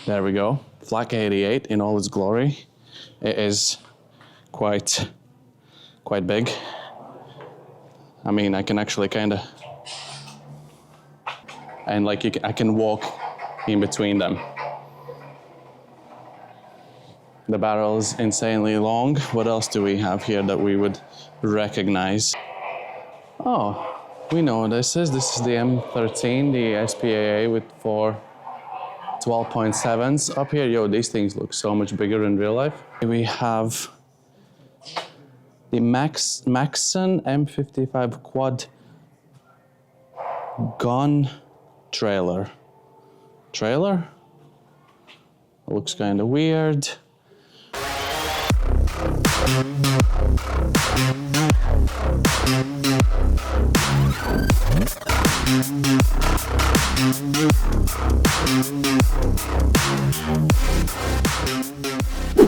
There we go. Flak 88 in all its glory. It is quite big. I mean, I can actually kind of, and like I can walk in between them. The barrel is insanely long. What else do we have here that we would recognize? Oh, we know what this is. This is the M13, the SPAA with 4 12.7s. Up here, yo, these things look so much bigger in real life. We have the Maxon M55 quad gun trailer. Trailer? It looks kind of weird.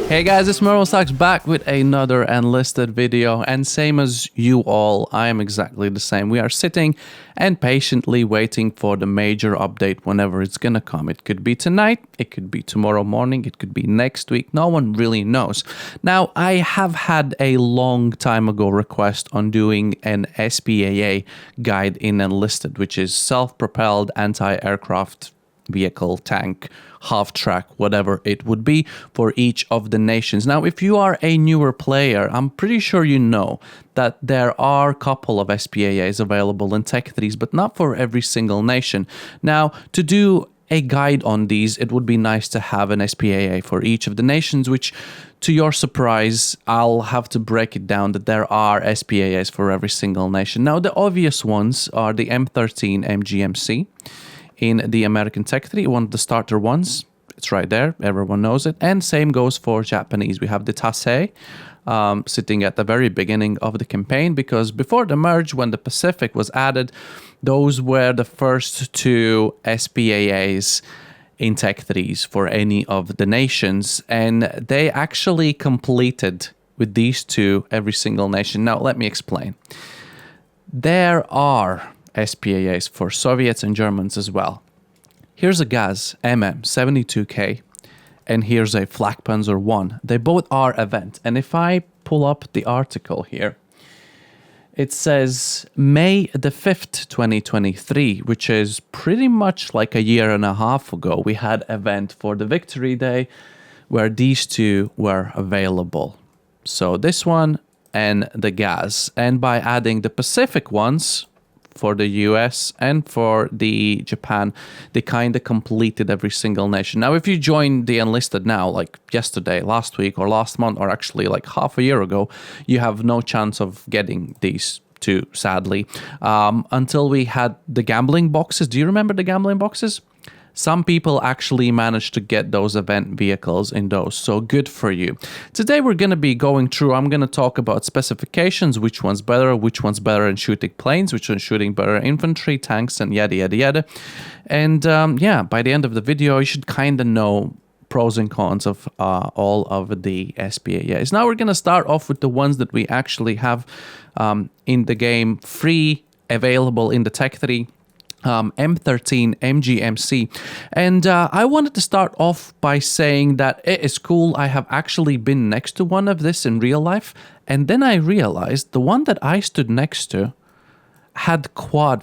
Hey guys, it's MeAdmiralStarks back with another Enlisted video, and same as you all, I am exactly the same. We are sitting and patiently waiting for the major update whenever it's gonna come. It could be tonight, it could be tomorrow morning, it could be next week, no one really knows. Now, I have had a long time ago request on doing an SPAA guide in Enlisted, which is self-propelled anti-aircraft vehicle, tank, half-track, whatever it would be for each of the nations. Now, if you are a newer player, I'm pretty sure you know that there are a couple of SPAAs available in Tech 3s, but not for every single nation. Now, to do a guide on these, it would be nice to have an SPAA for each of the nations, which, to your surprise, I'll have to break it down that there are SPAAs for every single nation. Now, the obvious ones are the M13 MGMC, in the American Tech 3, one of the starter ones. It's right there, everyone knows it. And same goes for Japanese. We have the Tasei sitting at the very beginning of the campaign, because before the merge, when the Pacific was added, those were the first two SPAAs in Tech 3s for any of the nations. And they actually completed with these two every single nation. Now, let me explain. There are SPAAs for Soviets and Germans as well. Here's a Gaz MM72K, and here's a Flak Panzer 1. They both are event, and if I pull up the article here, it says May the 5th, 2023, which is pretty much like a year and a half ago. We had event for the Victory Day where these two were available. So this one and the Gaz, and by adding the Pacific ones for the US and for the Japan, they kind of completed every single nation. Now, if you join the Enlisted now, like yesterday, last week, or last month, or actually like half a year ago, you have no chance of getting these two, sadly, until we had the gambling boxes. Do you remember the gambling boxes? Some people actually managed to get those event vehicles in those, so good for you. Today we're going to be going through, I'm going to talk about specifications, which one's better in shooting planes, which one's shooting better infantry, tanks, and yada yada yada. And yeah, by the end of the video, you should kind of know pros and cons of all of the SPAAs. Now we're going to start off with the ones that we actually have in the game, free, available in the Tech 3. M13 MGMC, and I wanted to start off by saying that it is cool. I have actually been next to one of this in real life, and then I realized the one that I stood next to had quad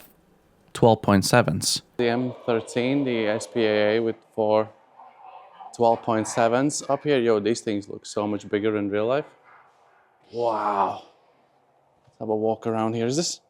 12.7s. The M13, the SPAA with 4 12.7s. Up here, yo, these things look so much bigger in real life. Wow. Let's have a walk around here. Is this?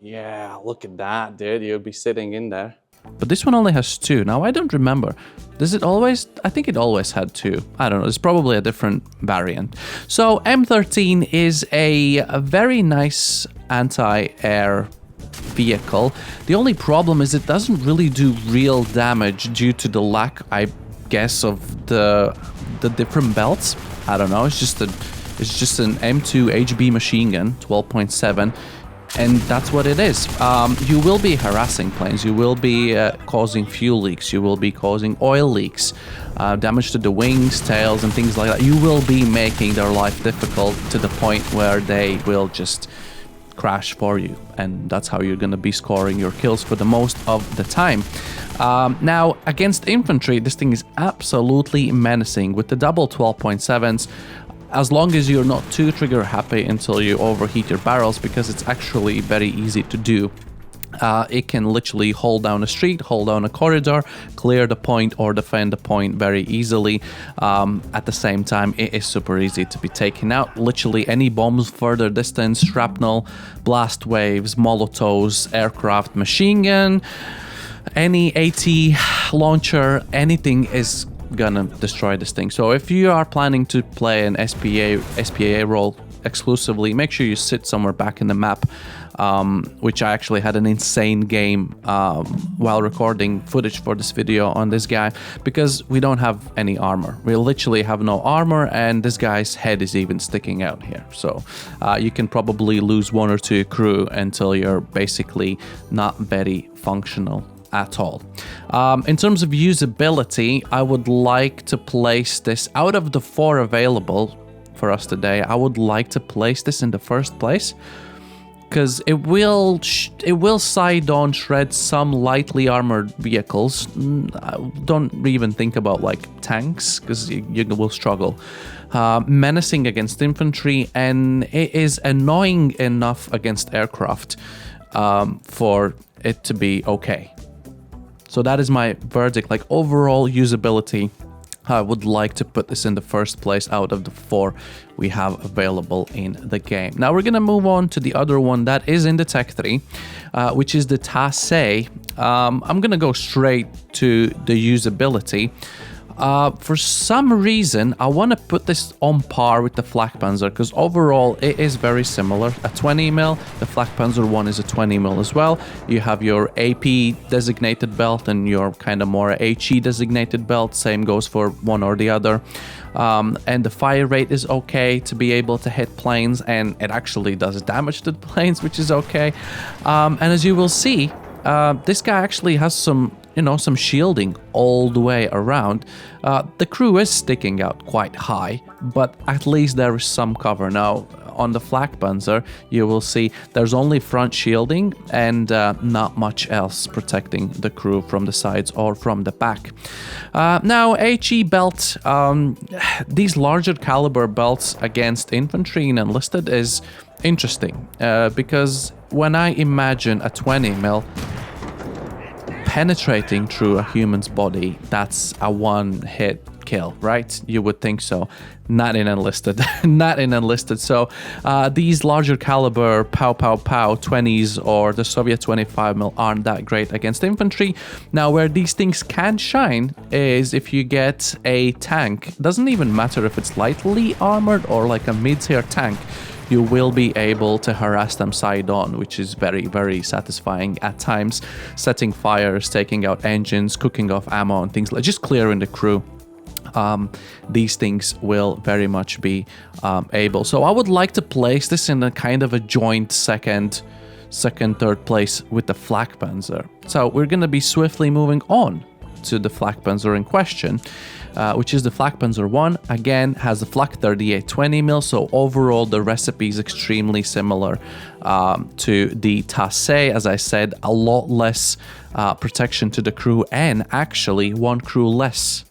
Yeah, look at that, dude. You'll be sitting in there. But this one only has two. Now, I don't remember. Does it always? I think it always had two. I don't know. It's probably a different variant. So M13 is a very nice anti-air vehicle. The only problem is it doesn't really do real damage due to the lack, I guess, of the different belts. I don't know. It's just an M2 HB machine gun, 12.7. And that's what it is. You will be harassing planes. You will be causing fuel leaks. You will be causing oil leaks, damage to the wings, tails, and things like that. You will be making their life difficult to the point where they will just crash for you, and that's how you're going to be scoring your kills for the most of the time. Now, against infantry, this thing is absolutely menacing with the double 12.7s. As long as you're not too trigger happy until you overheat your barrels, because it's actually very easy to do. It can literally hold down a street, hold down a corridor, clear the point or defend the point very easily. At the same time, it is super easy to be taken out. Literally any bombs further distance, shrapnel, blast waves, molotovs, aircraft, machine gun, any AT launcher, anything is gonna destroy this thing. So if you are planning to play an SPA role exclusively, make sure you sit somewhere back in the map, which I actually had an insane game while recording footage for this video on this guy, because we don't have any armor. We literally have no armor, and this guy's head is even sticking out here. So you can probably lose 1 or 2 crew until you're basically not very functional at all. In terms of usability, I would like to place this out of the 4 available for us today. I would like to place this in the first place, because it will side on shred some lightly armored vehicles. Don't even think about like tanks, because you will struggle. Menacing against infantry, and it is annoying enough against aircraft for it to be okay. So that is my verdict. Like, overall usability, I would like to put this in the first place out of the 4 we have available in the game. Now we're gonna move on to the other one that is in the Tech 3, which is the Tassay. I'm gonna go straight to the usability. For some reason, I want to put this on par with the Flak Panzer, because overall it is very similar. A 20mm, the Flak Panzer 1 is a 20mm as well. You have your AP designated belt and your kind of more HE designated belt. Same goes for one or the other. And the fire rate is okay to be able to hit planes, and it actually does damage to the planes, which is okay. And as you will see, this guy actually has some shielding all the way around. The crew is sticking out quite high, but at least there is some cover. Now, on the Flak Panzer, you will see there's only front shielding and not much else protecting the crew from the sides or from the back. Now, HE belt, these larger caliber belts against infantry in Enlisted is interesting, because when I imagine a 20mm penetrating through a human's body, that's a one-hit kill, right? You would think so. Not in Enlisted. Not in Enlisted. So these larger caliber pow 20s or the Soviet 25mm aren't that great against infantry. Now, where these things can shine is if you get a tank. Doesn't even matter if it's lightly armored or like a mid-tier tank. You will be able to harass them side on, which is very, very satisfying at times. Setting fires, taking out engines, cooking off ammo and things like just clearing the crew. These things will very much be able. So I would like to place this in a kind of a joint second, third place with the Flak Panzer. So we're going to be swiftly moving on to the Flak Panzer in question, which is the Flak Panzer 1. Again, has a Flak 38 20mm, so overall the recipe is extremely similar to the Tassay. As I said, a lot less protection to the crew, and actually 1 crew less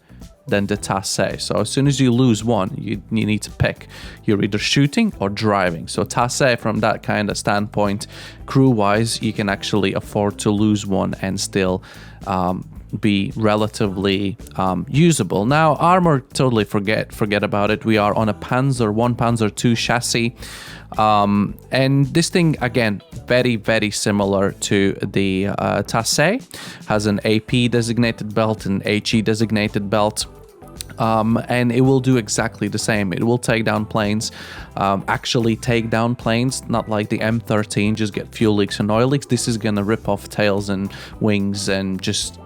than the Tassay. So as soon as you lose 1, you need to pick. You're either shooting or driving. So Tassay, from that kind of standpoint, crew-wise, you can actually afford to lose 1 and still be relatively usable. Now, armor, totally forget about it. We are on a Panzer 1, Panzer 2 chassis. And this thing, again, very, very similar to the Tassay. Has an AP designated belt and HE designated belt. And it will do exactly the same. It will take down planes, actually take down planes, not like the M13, just get fuel leaks and oil leaks. This is gonna rip off tails and wings and just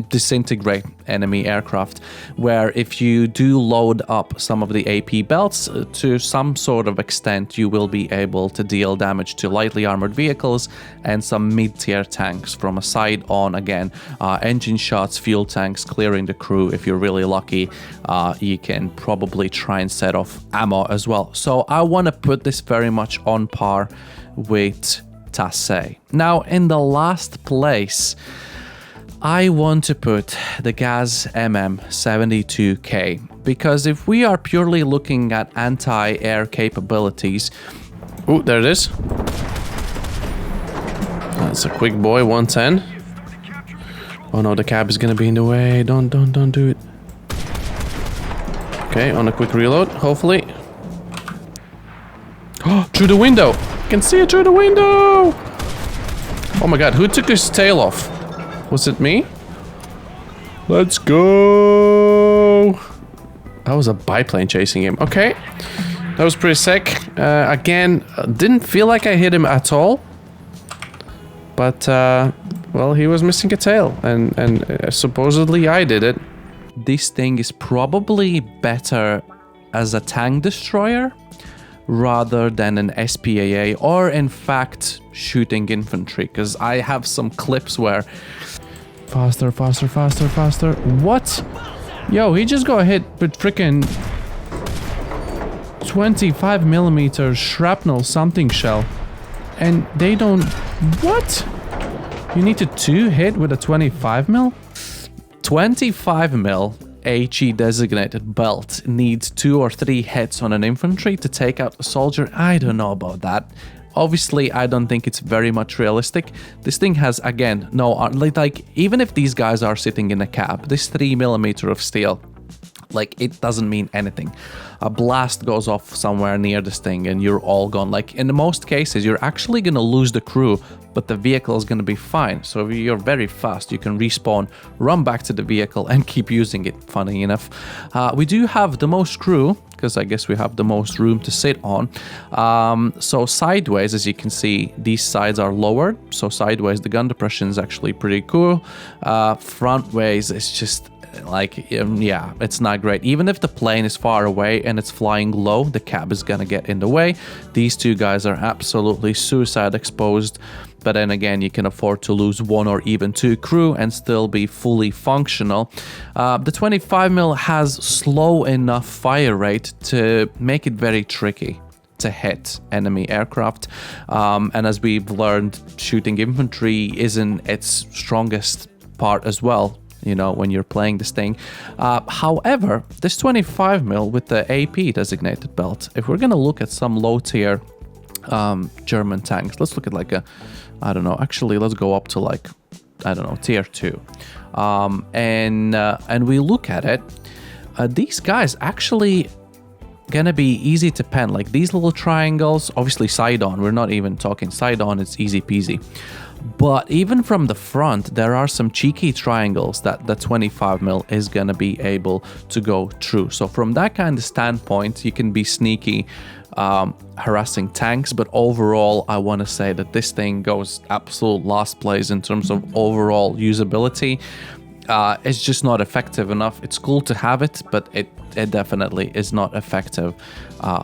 disintegrate enemy aircraft, where if you do load up some of the AP belts to some sort of extent, you will be able to deal damage to lightly armored vehicles and some mid-tier tanks from a side on. Again, engine shots, fuel tanks, clearing the crew. If you're really lucky, you can probably try and set off ammo as well. So I want to put this very much on par with Tassay. Now, in the last place, I want to put the Gaz MM72K, because if we are purely looking at anti-air capabilities... Oh, there it is. That's a quick boy, 110. Oh no, the cab is gonna be in the way. Don't do it. Okay, on a quick reload, hopefully. Oh, through the window! I can see it through the window! Oh my god, who took his tail off? Was it me? Let's go! That was a biplane chasing him. Okay, that was pretty sick. Again, didn't feel like I hit him at all. But, well, he was missing a tail. And supposedly I did it. This thing is probably better as a tank destroyer rather than an SPAA, or in fact shooting infantry, because I have some clips where faster. What? Yo, he just got hit with freaking 25mm shrapnel something shell, and they don't... What? You need to 2-hit with a 25mm? 25mm HE designated belt needs 2 or 3 hits on an infantry to take out a soldier. I don't know about that. Obviously, I don't think it's very much realistic. This thing has, again, no... Like, even if these guys are sitting in a cab, this 3mm of steel, like, it doesn't mean anything. A blast goes off somewhere near this thing and you're all gone. Like, in most cases, you're actually going to lose the crew, but the vehicle is going to be fine. So if you're very fast, you can respawn, run back to the vehicle and keep using it, funny enough. We do have the most crew, because I guess we have the most room to sit on. So sideways, as you can see, these sides are lowered. So sideways, the gun depression is actually pretty cool. Frontways, it's just... like, yeah, it's not great. Even if the plane is far away and it's flying low, the cab is gonna get in the way. These two guys are absolutely suicide exposed, but then again, you can afford to lose 1 or even 2 crew and still be fully functional. The 25mm has slow enough fire rate to make it very tricky to hit enemy aircraft, and as we've learned, shooting infantry isn't its strongest part as well, you know, when you're playing this thing. However, this 25mm with the AP designated belt, if we're gonna look at some low tier German tanks, let's look at like a, I don't know, actually let's go up to like, I don't know, tier 2, and we look at it, these guys actually gonna be easy to pen. Like these little triangles, obviously side on, we're not even talking side on, it's easy peasy. But even from the front, there are some cheeky triangles that the 25mm is going to be able to go through. So from that kind of standpoint, you can be sneaky, harassing tanks. But overall, I want to say that this thing goes absolute last place in terms of overall usability. It's just not effective enough. It's cool to have it, but it definitely is not effective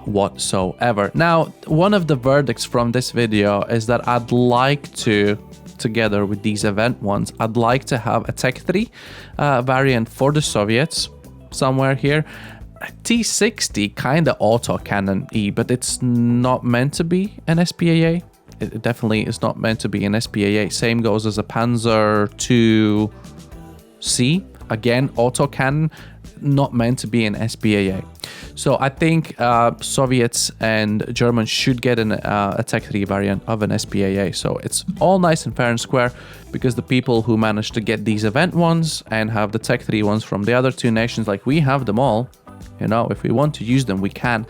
whatsoever. Now, one of the verdicts from this video is that I'd like to, together with these event ones, I'd like to have a Tech 3 variant for the Soviets somewhere here. T60 kind of autocannon E, but it's not meant to be an SPAA. It definitely is not meant to be an SPAA. Same goes as a Panzer IIc. Again, autocannon, not meant to be an SPAA. So I think Soviets and Germans should get a Tech 3 variant of an SPAA. So it's all nice and fair and square, because the people who managed to get these event ones and have the Tech 3 ones from the other two nations, like we have them all, you know, if we want to use them, we can.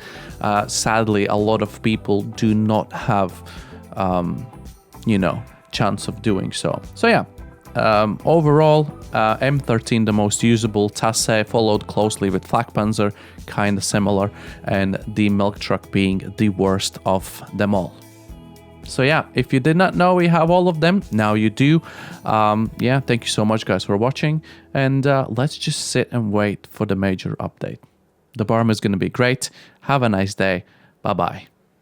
Sadly, a lot of people do not have, you know, chance of doing so. So yeah. Overall, M13 the most usable, Tassay followed closely with Flak Panzer, kind of similar, and the milk truck being the worst of them all. So yeah, if you did not know we have all of them, now you do. Yeah, thank you so much guys for watching, and let's just sit and wait for the major update. The Burma is going to be great. Have a nice day. Bye bye.